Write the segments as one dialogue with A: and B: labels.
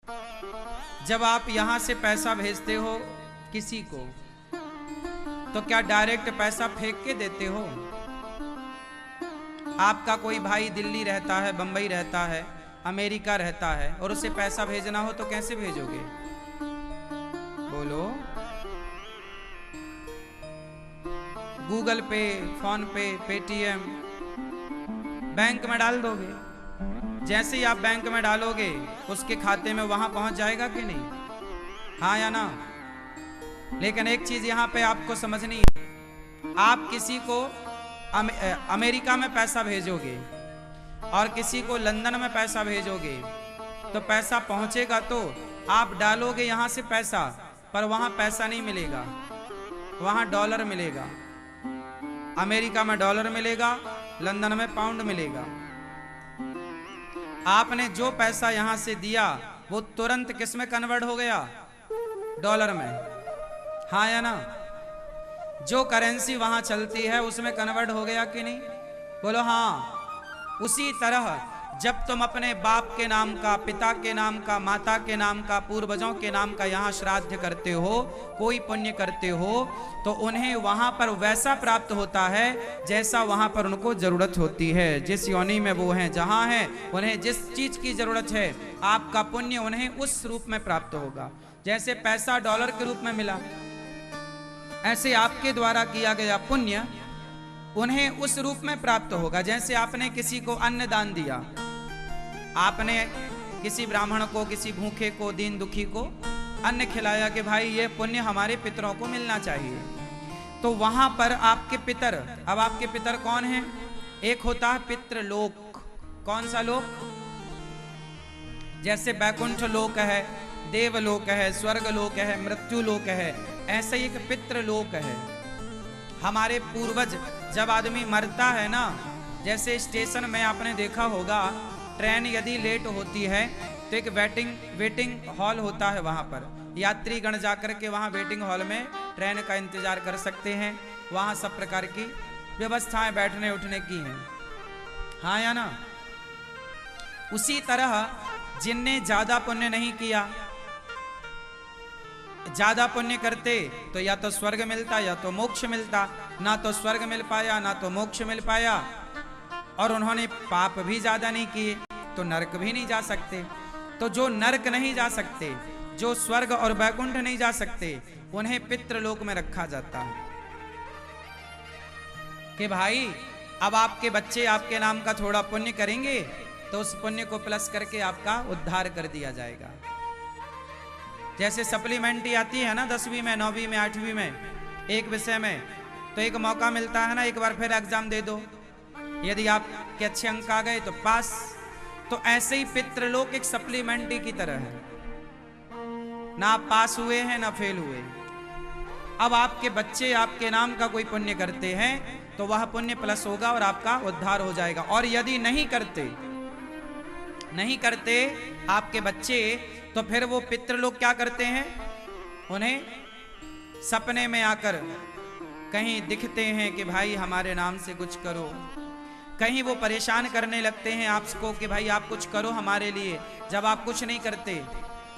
A: जब आप यहां से पैसा भेजते हो किसी को, तो क्या डायरेक्ट पैसा फेंक के देते हो? आपका कोई भाई दिल्ली रहता है, बंबई रहता है, अमेरिका रहता है, और उसे पैसा भेजना हो तो कैसे भेजोगे? बोलो। गूगल पे, फोन पे, पेटीएम, बैंक में डाल दोगे। जैसे ही आप बैंक में डालोगे उसके खाते में वहां पहुंच जाएगा कि नहीं? हाँ या ना? लेकिन एक चीज यहां पे आपको समझनी है, आप किसी को अमेरिका में पैसा भेजोगे और किसी को लंदन में पैसा भेजोगे, तो पैसा पहुंचेगा तो आप डालोगे यहां से पैसा, पर वहां पैसा नहीं मिलेगा, वहां डॉलर मिलेगा। अमेरिका में डॉलर मिलेगा, लंदन में पाउंड मिलेगा। आपने जो पैसा यहां से दिया वो तुरंत किस में कन्वर्ट हो गया? डॉलर में। हाँ या ना? जो करेंसी वहां चलती है उसमें कन्वर्ट हो गया कि नहीं? बोलो हाँ। उसी तरह जब तुम अपने बाप के नाम का, पिता के नाम का, माता के नाम का, पूर्वजों के नाम का यहाँ श्राद्ध करते हो, कोई पुण्य करते हो, तो उन्हें वहां पर वैसा प्राप्त होता है जैसा वहां पर उनको जरूरत होती है। जिस योनि में वो हैं, जहां हैं, उन्हें जिस चीज की जरूरत है, आपका पुण्य उन्हें उस रूप में प्राप्त होगा। जैसे पैसा डॉलर के रूप में मिला, ऐसे आपके द्वारा किया गया पुण्य उन्हें उस रूप में प्राप्त होगा। जैसे आपने किसी को अन्न दान दिया, आपने किसी ब्राह्मण को, किसी भूखे को, दीन दुखी को अन्न खिलाया कि भाई ये पुण्य हमारे पितरों को मिलना चाहिए, तो वहां पर आपके पितर, अब आपके पितर कौन हैं? एक होता है पितृलोक। कौन सा लोक? जैसे बैकुंठ लोक है, देवलोक है, स्वर्ग लोक है, मृत्यु लोक है, ऐसे एक पितृलोक है। हमारे पूर्वज, जब आदमी मरता है ना, जैसे स्टेशन में आपने देखा होगा, ट्रेन यदि लेट होती है तो एक वेटिंग हॉल होता है, वहां पर यात्री गण जाकर के वहां वेटिंग हॉल में ट्रेन का इंतजार कर सकते हैं। वहां सब प्रकार की व्यवस्थाएं बैठने उठने की हैं। हाँ या ना? उसी तरह जिनने ज्यादा पुण्य नहीं किया, ज्यादा पुण्य करते तो या तो स्वर्ग मिलता या तो मोक्ष मिलता, ना तो स्वर्ग मिल पाया ना तो मोक्ष मिल पाया, और उन्होंने पाप भी ज्यादा नहीं किए तो नरक भी नहीं जा सकते। तो जो नरक नहीं जा सकते, जो स्वर्ग और वैकुंठ नहीं जा सकते, उन्हें पितृलोक में रखा जाता है कि भाई अब आपके बच्चे आपके नाम का थोड़ा पुण्य करेंगे तो उस पुण्य को प्लस करके आपका उद्धार कर दिया जाएगा। जैसे सप्लीमेंट्री आती है ना 10वीं में, 9वीं में, 8वीं में एक विषय में, तो एक मौका मिलता है ना, एक बार फिर एग्जाम दे दो, यदि आपके अच्छे अंक आ गए तो पास। तो ऐसे ही पितृलोक एक सप्लीमेंट्री की तरह है, ना आप पास हुए हैं ना फेल हुए। अब आपके बच्चे आपके नाम का कोई पुण्य करते हैं तो वह पुण्य प्लस होगा और आपका उद्धार हो जाएगा। और यदि नहीं करते आपके बच्चे, तो फिर वो पितृलोक क्या करते हैं? उन्हें सपने में आकर कहीं दिखते हैं कि भाई हमारे नाम से कुछ करो, कहीं वो परेशान करने लगते हैं आपको कि भाई आप कुछ करो हमारे लिए। जब आप कुछ नहीं करते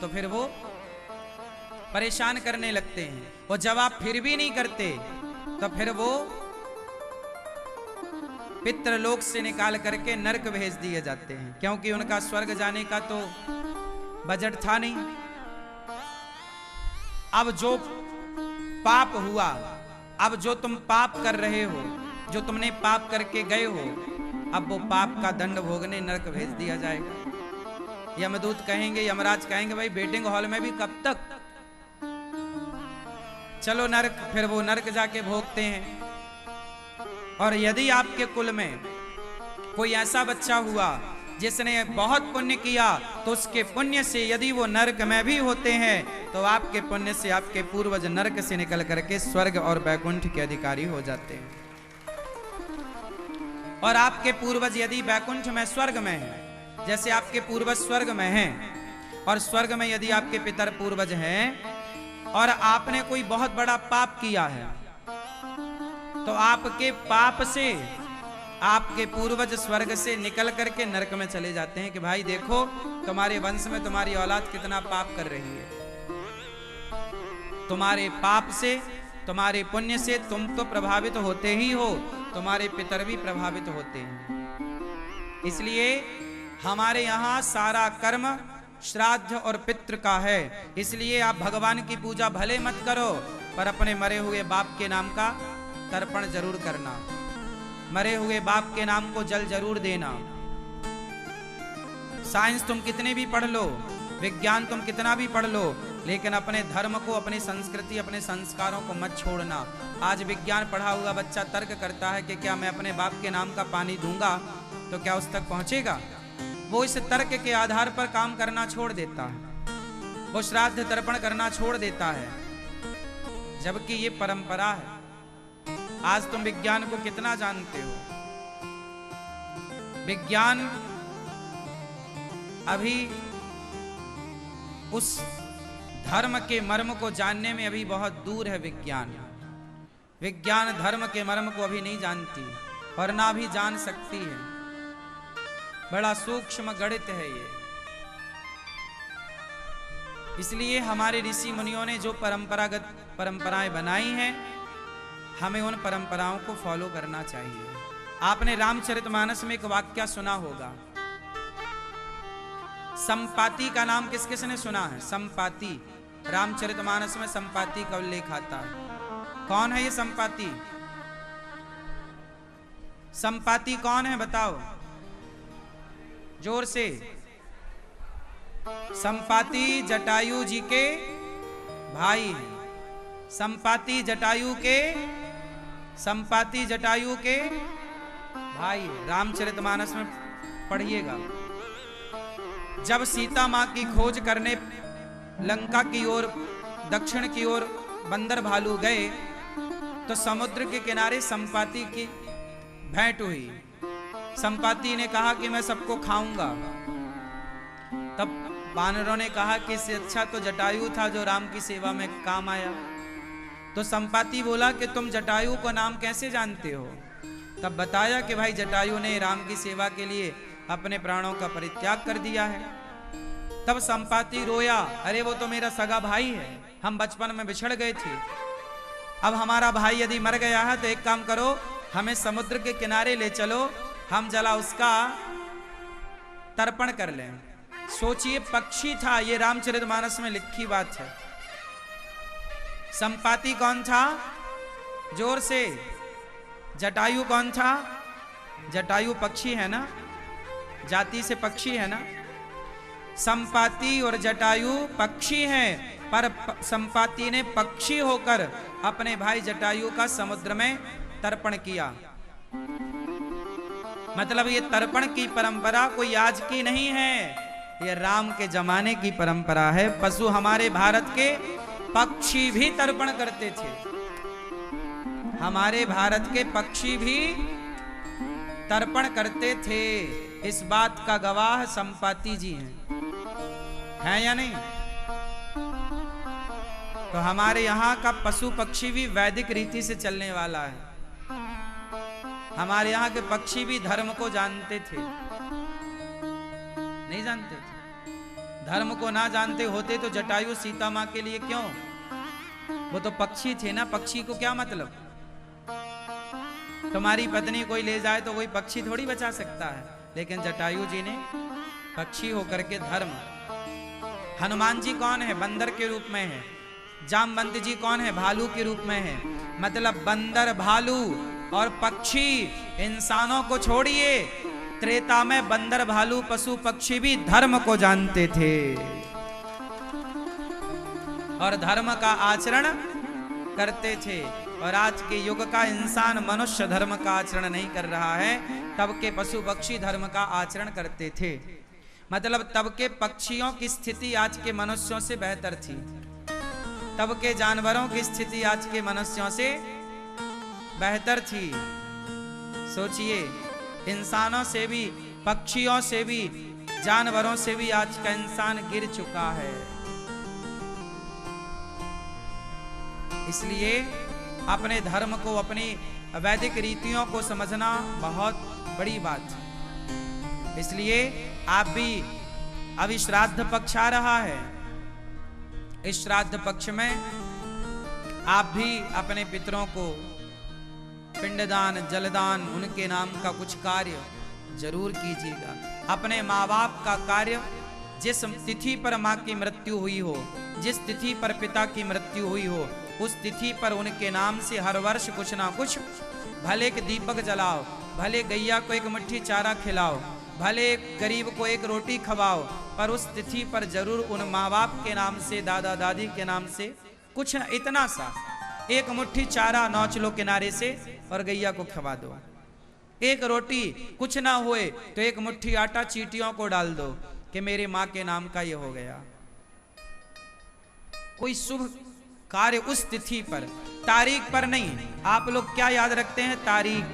A: तो फिर वो परेशान करने लगते हैं, और जब आप फिर भी नहीं करते तो फिर वो पितृलोक से निकाल करके नरक भेज दिए जाते हैं, क्योंकि उनका स्वर्ग जाने का तो बजट था नहीं। अब जो पाप हुआ, अब जो तुम पाप कर रहे हो, जो तुमने पाप करके गए हो, अब वो पाप का दंड भोगने नरक भेज दिया जाएगा। यमदूत कहेंगे, यमराज कहेंगे भाई वेटिंग हॉल में भी कब तक, चलो नरक। फिर वो नरक जाके भोगते हैं। और यदि आपके कुल में कोई ऐसा बच्चा हुआ जिसने बहुत पुण्य किया, तो उसके पुण्य से यदि वो नरक में भी होते हैं तो आपके पुण्य से आपके पूर्वज नरक से निकल करके स्वर्ग और वैकुंठ के अधिकारी हो जाते हैं। और आपके पूर्वज यदि वैकुंठ में, स्वर्ग में हैं, जैसे आपके पूर्वज स्वर्ग में हैं, और स्वर्ग में यदि आपके पितर पूर्वज हैं, और आपने कोई बहुत बड़ा पाप किया है, तो आपके पाप से आपके पूर्वज स्वर्ग से निकल करके नरक में चले जाते हैं कि भाई देखो तुम्हारे वंश में तुम्हारी औलाद कितना पाप कर रही है, तुम्हारे पाप से तुम्हारे पुण्य से तुम तो प्रभावित होते ही हो, तुम्हारे पितर भी प्रभावित होते हैं। इसलिए हमारे यहाँ सारा कर्म श्राद्ध और पितृ का है। इसलिए आप भगवान की पूजा भले मत करो, पर अपने मरे हुए बाप के नाम का तर्पण जरूर करना, मरे हुए बाप के नाम को जल जरूर देना। साइंस तुम कितने भी पढ़ लो, विज्ञान तुम कितना भी पढ़ लो, लेकिन अपने धर्म को, अपनी संस्कृति, अपने संस्कारों को मत छोड़ना। आज विज्ञान पढ़ा हुआ बच्चा तर्क करता है कि क्या मैं अपने बाप के नाम का पानी दूंगा तो क्या उस तक पहुंचेगा? वो इस तर्क के आधार पर काम करना छोड़ देता है, वो श्राद्ध तर्पण करना छोड़ देता है, जबकि ये परंपरा है। आज तुम विज्ञान को कितना जानते हो? विज्ञान अभी उस धर्म के मर्म को जानने में अभी बहुत दूर है। विज्ञान धर्म के मर्म को अभी नहीं जानती और ना भी जान सकती है। बड़ा सूक्ष्म गणित है ये। इसलिए हमारे ऋषि मुनियों ने जो परंपरागत परंपराएं बनाई हैं, हमें उन परंपराओं को फॉलो करना चाहिए। आपने रामचरितमानस में एक वाक्य सुना होगा, संपाति का नाम किस किसने सुना है? संपाति, रामचरितमानस में संपाति का उल्लेख आता है। कौन है ये संपाति? संपाति कौन है बताओ जोर से। संपाति जटायु जी के भाई हैं। संपाति जटायु के भाई है। रामचरितमानस में पढ़िएगा। जब सीता मां की खोज करने लंका की ओर, दक्षिण की ओर बंदर भालू गए तो समुद्र के किनारे संपाति की भेंट हुई। संपाति ने कहा कि मैं सबको खाऊंगा। तब वानरों ने कहा कि इससे अच्छा तो जटायु था जो राम की सेवा में काम आया। तो संपाति बोला कि तुम जटायु को नाम कैसे जानते हो? तब बताया कि भाई जटायु ने राम की सेवा के लिए अपने प्राणों का परित्याग कर दिया है। तब संपाति रोया, अरे वो तो मेरा सगा भाई है, हम बचपन में बिछड़ गए थे। अब हमारा भाई यदि मर गया है तो एक काम करो, हमें समुद्र के किनारे ले चलो, हम जला उसका तर्पण कर लें। सोचिए, पक्षी था, ये रामचरितमानस में लिखी बात है। संपाति कौन था? जोर से। जटायु कौन था? जटायु पक्षी है ना, जाति से पक्षी है ना। संपाति और जटायु पक्षी हैं, पर संपाति ने पक्षी होकर अपने भाई जटायु का समुद्र में तर्पण किया। मतलब ये तर्पण की परंपरा कोई आज की नहीं है, ये राम के जमाने की परंपरा है। पशु हमारे भारत के पक्षी भी तर्पण करते थे। हमारे भारत के पक्षी भी तर्पण करते थे। इस बात का गवाह संपाति जी हैं या नहीं? तो हमारे यहाँ का पशु पक्षी भी वैदिक रीति से चलने वाला है। हमारे यहाँ के पक्षी भी धर्म को जानते थे, नहीं जानते थे? धर्म को ना जानते होते तो जटायु सीता माँ के लिए क्यों? वो तो पक्षी थे ना, पक्षी को क्या मतलब? तुम्हारी पत्नी कोई ले जाए तो कोई पक्षी थोड़ी बचा सकता है, लेकिन जटायु जी ने पक्षी होकर के धर्म। हनुमान जी कौन है? बंदर के रूप में है। जामवंत जी कौन है? भालू के रूप में है। मतलब बंदर, भालू और पक्षी, इंसानों को छोड़िए, त्रेता में बंदर, भालू, पशु पक्षी भी धर्म को जानते थे और धर्म का आचरण करते थे। और आज के युग का इंसान, मनुष्य धर्म का आचरण नहीं कर रहा है, तब के पशु पक्षी धर्म का आचरण करते थे। मतलब तब के पक्षियों की स्थिति आज के मनुष्यों से बेहतर थी, तब के जानवरों की स्थिति आज के मनुष्यों से बेहतर थी। सोचिए, इंसानों से भी, पक्षियों से भी, जानवरों से भी आज का इंसान गिर चुका है। इसलिए अपने धर्म को, अपनी वैदिक रीतियों को समझना बहुत बड़ी बात। इसलिए आप भी, अभी श्राद्ध पक्ष आ रहा है, इस श्राद्ध पक्ष में आप भी अपने पितरों को पिंडदान, जलदान, उनके नाम का कुछ कार्य जरूर कीजिएगा। अपने माँ बाप का कार्य, जिस तिथि पर माँ की मृत्यु हुई हो, जिस तिथि पर पिता की मृत्यु हुई हो, उस तिथि पर उनके नाम से हर वर्ष कुछ ना कुछ, भले एक दीपक जलाओ, भले गैया को एक मुट्ठी चारा खिलाओ, भले गरीब को एक रोटी खवाओ, पर उस तिथि पर जरूर उन माँ बाप के नाम से, दादा दादी के नाम से कुछ न, इतना सा एक मुट्ठी चारा नौच लो किनारे से और गैया को खवा दो। एक रोटी कुछ ना हुए तो एक मुट्ठी आटा चींटियों को डाल दो कि मेरे माँ के नाम का ये हो गया। कोई शुभ कार्य उस तिथि पर, तारीख पर नहीं। आप लोग क्या याद रखते हैं? तारीख।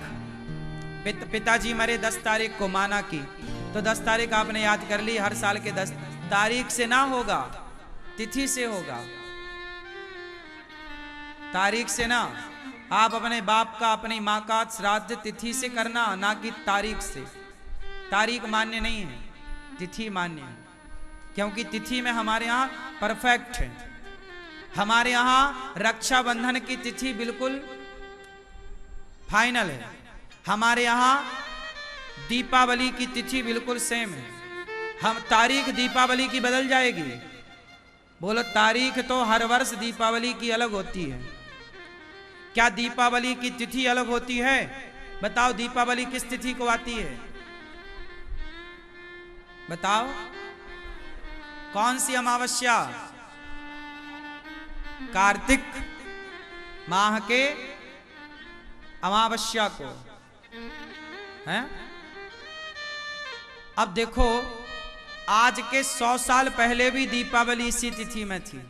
A: पिताजी मरे 10 तारीख को माना की, तो 10 तारीख आपने याद कर ली, हर साल के 10 तारीख से ना होगा, तिथि से होगा, तारीख से ना। आप अपने बाप का, अपनी माँ का श्राद्ध तिथि से करना, ना कि तारीख से। तारीख मान्य नहीं है, तिथि मान्य है, क्योंकि तिथि में हमारे यहाँ परफेक्ट है। हमारे यहाँ रक्षाबंधन की तिथि बिल्कुल फाइनल है। हमारे यहाँ दीपावली की तिथि बिल्कुल सेम है। हम तारीख दीपावली की बदल जाएगी। बोलो, तारीख तो हर वर्ष दीपावली की अलग होती है। क्या दीपावली की तिथि अलग होती है? बताओ, दीपावली किस तिथि को आती है? बताओ, कौन सी अमावस्या? कार्तिक माह के अमावस्या को है। अब देखो, आज के 100 साल पहले भी दीपावली इसी तिथि में थी।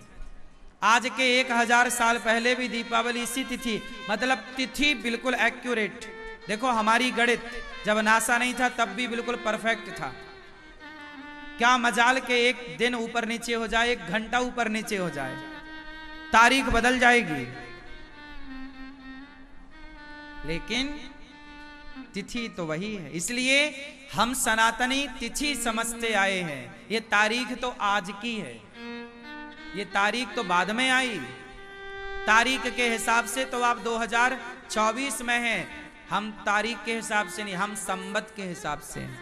A: आज के 1000 साल पहले भी दीपावली इसी तिथि, मतलब तिथि बिल्कुल एक्यूरेट। देखो, हमारी गणित जब नासा नहीं था तब भी बिल्कुल परफेक्ट था। क्या मजाल के एक दिन ऊपर नीचे हो जाए, एक घंटा ऊपर नीचे हो जाए, तारीख बदल जाएगी। लेकिन तिथि तो वही है। इसलिए हम सनातनी तिथि समझते आए हैं। ये तारीख तो आज की है, ये तारीख तो बाद में आई। तारीख के हिसाब से तो आप 2024 में हैं। हम तारीख के हिसाब से नहीं, हम संवत के हिसाब से हैं।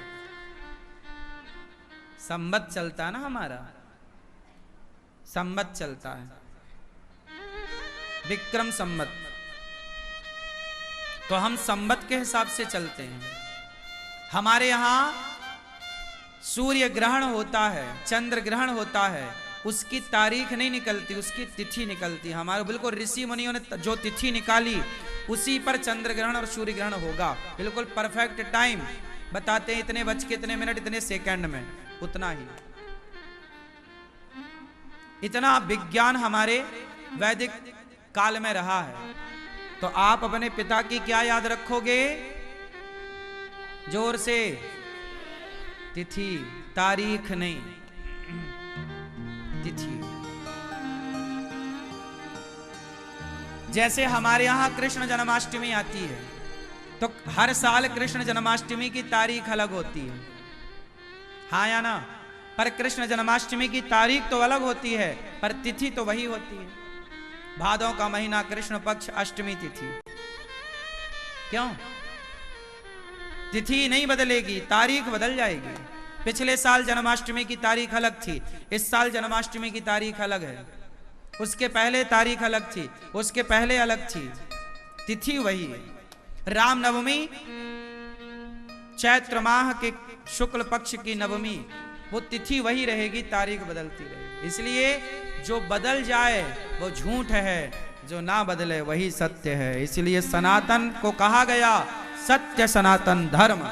A: संवत चलता है ना हमारा, संवत चलता है, विक्रम संवत। तो हम संवत के हिसाब से चलते हैं। हमारे यहां सूर्य ग्रहण होता है, चंद्र ग्रहण होता है, उसकी तारीख नहीं निकलती, उसकी तिथि निकलती। हमारे बिल्कुल ऋषि मुनियों ने जो तिथि निकाली उसी पर चंद्र ग्रहण और सूर्य ग्रहण होगा। बिल्कुल परफेक्ट टाइम बताते हैं, इतने बज के इतने मिनट इतने सेकंड में, उतना ही। इतना विज्ञान हमारे वैदिक काल में रहा है। तो आप अपने पिता की क्या याद रखोगे? जोर से, तिथि, तारीख नहीं, तिथि। जैसे हमारे यहां कृष्ण जन्माष्टमी आती है, तो हर साल कृष्ण जन्माष्टमी की तारीख अलग होती है, हाँ या ना? पर कृष्ण जन्माष्टमी की तारीख तो अलग होती है, पर तिथि तो वही होती है। भादों का महीना, कृष्ण पक्ष, अष्टमी तिथि। क्यों? तिथि नहीं बदलेगी, तारीख बदल जाएगी। पिछले साल जन्माष्टमी की तारीख अलग थी, इस साल जन्माष्टमी की तारीख अलग है। उसके पहले तारीख अलग थी, उसके पहले अलग थी, तिथि वही है। रामनवमी चैत्र माह के शुक्ल पक्ष की नवमी, वो तिथि वही रहेगी, तारीख बदलती रहेगी। इसलिए जो बदल जाए वो झूठ है, जो ना बदले वही सत्य है। इसलिए सनातन को कहा गया सत्य सनातन धर्म।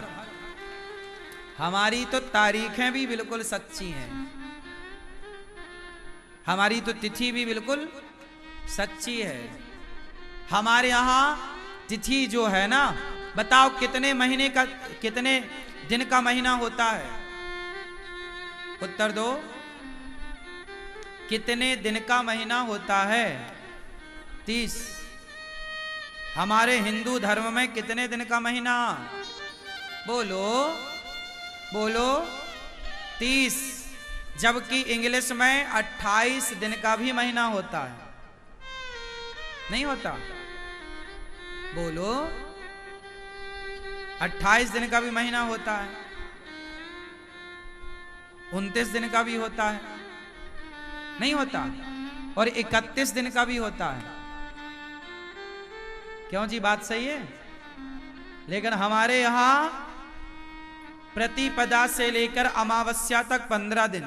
A: हमारी तो तारीखें भी बिल्कुल सच्ची हैं, हमारी तो तिथि भी बिल्कुल सच्ची है। हमारे यहाँ तिथि जो है ना, बताओ कितने महीने का, कितने दिन का महीना होता है? उत्तर दो, कितने दिन का महीना होता है? 30। हमारे हिंदू धर्म में कितने दिन का महीना? बोलो बोलो 30, जबकि इंग्लिश में 28 दिन का भी महीना होता है, नहीं होता? बोलो 28 दिन का भी महीना होता है, 29 दिन का भी होता है, नहीं होता? और 31 दिन का भी होता है। क्यों जी, बात सही है? लेकिन हमारे यहां प्रतिपदा से लेकर अमावस्या तक 15 दिन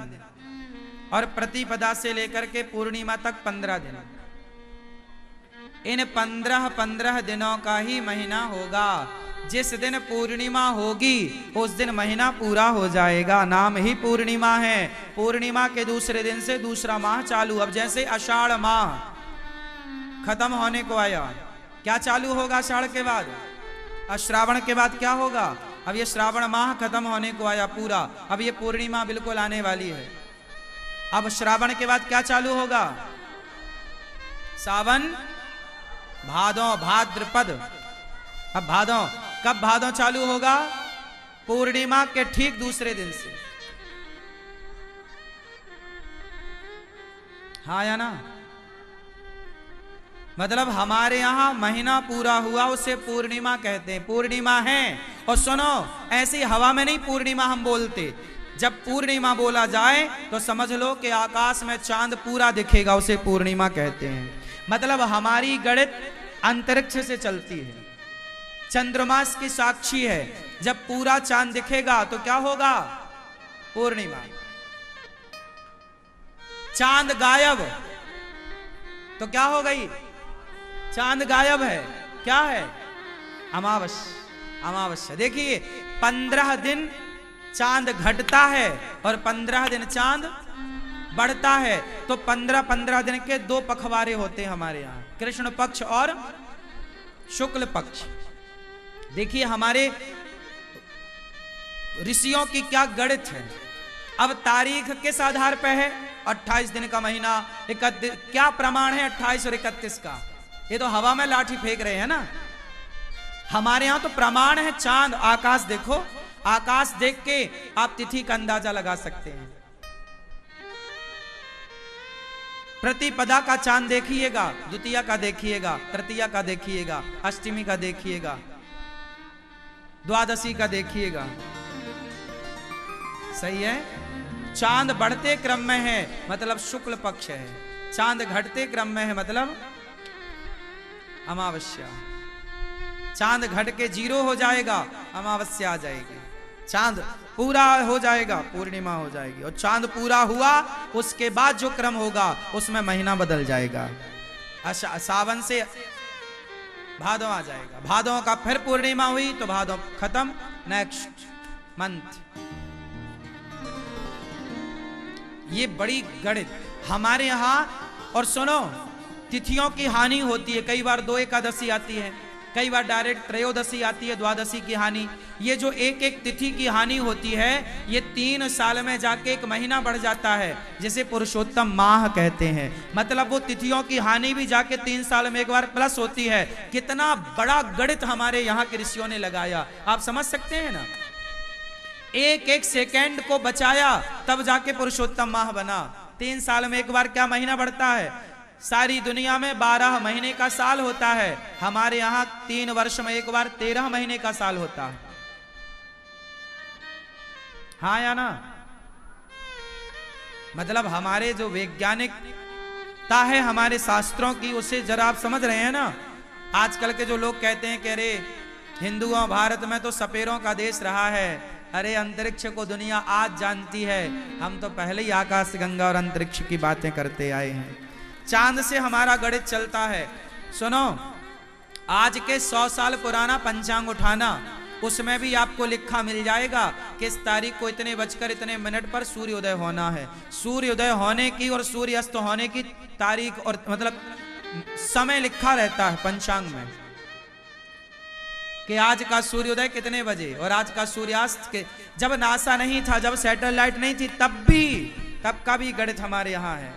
A: और प्रतिपदा से लेकर के पूर्णिमा तक 15 दिन। इन 15 दिनों का ही महीना होगा। जिस दिन पूर्णिमा होगी उस दिन महीना पूरा हो जाएगा, नाम ही पूर्णिमा है। पूर्णिमा के दूसरे दिन से दूसरा माह चालू। अब जैसे आषाढ़ माह खत्म होने को आया, क्या चालू होगा आषाढ़ के बाद? श्रावण के बाद क्या होगा? अब ये श्रावण माह खत्म होने को आया पूरा, अब ये पूर्णिमा बिल्कुल आने वाली है। अब श्रावण के बाद क्या चालू होगा? सावन, भादों, भाद्रपद। अब भादों, कब भादों चालू होगा? पूर्णिमा के ठीक दूसरे दिन से। हाँ या ना? मतलब हमारे यहां महीना पूरा हुआ उसे पूर्णिमा कहते हैं, पूर्णिमा है। और सुनो, ऐसी हवा में नहीं पूर्णिमा हम बोलते। जब पूर्णिमा बोला जाए तो समझ लो कि आकाश में चांद पूरा दिखेगा, उसे पूर्णिमा कहते हैं। मतलब हमारी गणित अंतरिक्ष से चलती है, चंद्रमास की साक्षी है। जब पूरा चांद दिखेगा तो क्या होगा? पूर्णिमा। चांद गायब तो क्या हो गई? चांद गायब है, क्या है? अमावस्या। अमावस्या। देखिए 15 दिन चांद घटता है और 15 दिन चांद बढ़ता है। तो 15 दिन के 2 पखवारे होते हैं हमारे यहाँ, कृष्ण पक्ष और शुक्ल पक्ष। देखिए हमारे ऋषियों की क्या गणित है। अब तारीख किस आधार पर है? 28 दिन का महीना, 31। क्या प्रमाण है 28 और 31 का? ये तो हवा में लाठी फेंक रहे हैं ना। हमारे यहां तो प्रमाण है चांद। आकाश देखो, आकाश देख के आप तिथि का अंदाजा लगा सकते हैं। प्रतिपदा का चांद देखिएगा, द्वितीया का देखिएगा, तृतीया का देखिएगा, अष्टमी का देखिएगा, द्वादशी का देखिएगा। सही है? चांद बढ़ते क्रम में है मतलब शुक्ल पक्ष है, चांद घटते क्रम में है मतलब अमावस्या। चांद घट के 0 हो जाएगा, अमावस्या आ जाएगी। चांद पूरा हो जाएगा, पूर्णिमा हो जाएगी। और चांद पूरा हुआ उसके बाद जो क्रम होगा उसमें महीना बदल जाएगा। सावन से भादों आ जाएगा, भादों का फिर पूर्णिमा हुई तो भादों खत्म, नेक्स्ट मंथ। ये बड़ी गणित हमारे यहां। और सुनो, तिथियों की हानि होती है। कई बार 2 एकादशी आती है, कई बार डायरेक्ट त्रयोदशी आती है, द्वादशी की हानि। ये जो एक एक तिथि की हानि होती है ये 3 साल में जाके 1 महीना बढ़ जाता है, जिसे पुरुषोत्तम माह कहते हैं। मतलब वो तिथियों की हानि भी जाके 3 साल में एक बार प्लस होती है। कितना बड़ा गणित हमारे यहाँ के ऋषियों ने लगाया, आप समझ सकते हैं ना। एक एक सेकेंड को बचाया तब जाके पुरुषोत्तम माह बना। 3 साल में एक बार क्या महीना बढ़ता है? सारी दुनिया में 12 महीने का साल होता है, हमारे यहां 3 वर्ष में एक बार 13 महीने का साल होता है। हाँ या ना? मतलब हमारे जो वैज्ञानिकता है हमारे शास्त्रों की, उसे जरा आप समझ रहे हैं ना। आजकल के जो लोग कहते हैं कि अरे हिंदुओं भारत में तो सपेरों का देश रहा है, अरे अंतरिक्ष को दुनिया आज जानती है। हम तो पहले ही आकाश गंगा और अंतरिक्ष की बातें करते आए हैं। चांद से हमारा गणित चलता है। सुनो, आज के 100 साल पुराना पंचांग उठाना, उसमें भी आपको लिखा मिल जाएगा कि इस तारीख को इतने बजकर इतने मिनट पर सूर्योदय होना है। सूर्योदय होने की और सूर्यास्त होने की तारीख और मतलब समय लिखा रहता है पंचांग में कि आज का सूर्योदय कितने बजे और आज का सूर्यास्त के। जब नासा नहीं था, जब सैटेलाइट नहीं थी, तब का भी गणित हमारे यहाँ है।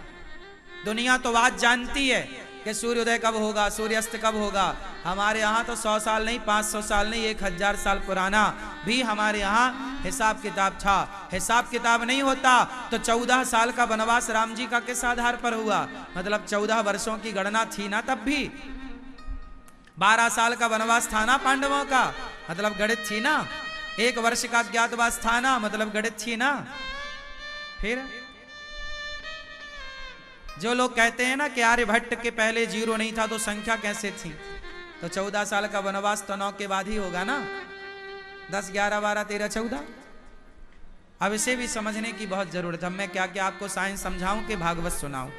A: दुनिया तो आज जानती है कि सूर्योदय कब होगा, सूर्यास्त कब होगा। हमारे यहाँ तो 100 साल नहीं, 500 साल नहीं, 1000 साल पुराना भी हमारे यहाँ हिसाब किताब था। हिसाब किताब नहीं होता तो 14 साल का वनवास राम जी का किस आधार पर हुआ? मतलब 14 वर्षों की गणना थी ना तब भी। 12 साल का वनवास था ना पांडवों का, मतलब गणित थी ना। 1 वर्ष का अज्ञातवास था ना, मतलब गणित थी ना। फिर जो लोग कहते हैं ना कि आर्यभट्ट के पहले 0 नहीं था तो संख्या कैसे थी, तो 14 साल का वनवास तो 9 के बाद ही होगा ना। 10, 11, 12, 13, 14। अब इसे भी समझने की बहुत जरूरत है। मैं क्या क्या आपको साइंस समझाऊं कि भागवत सुनाऊं?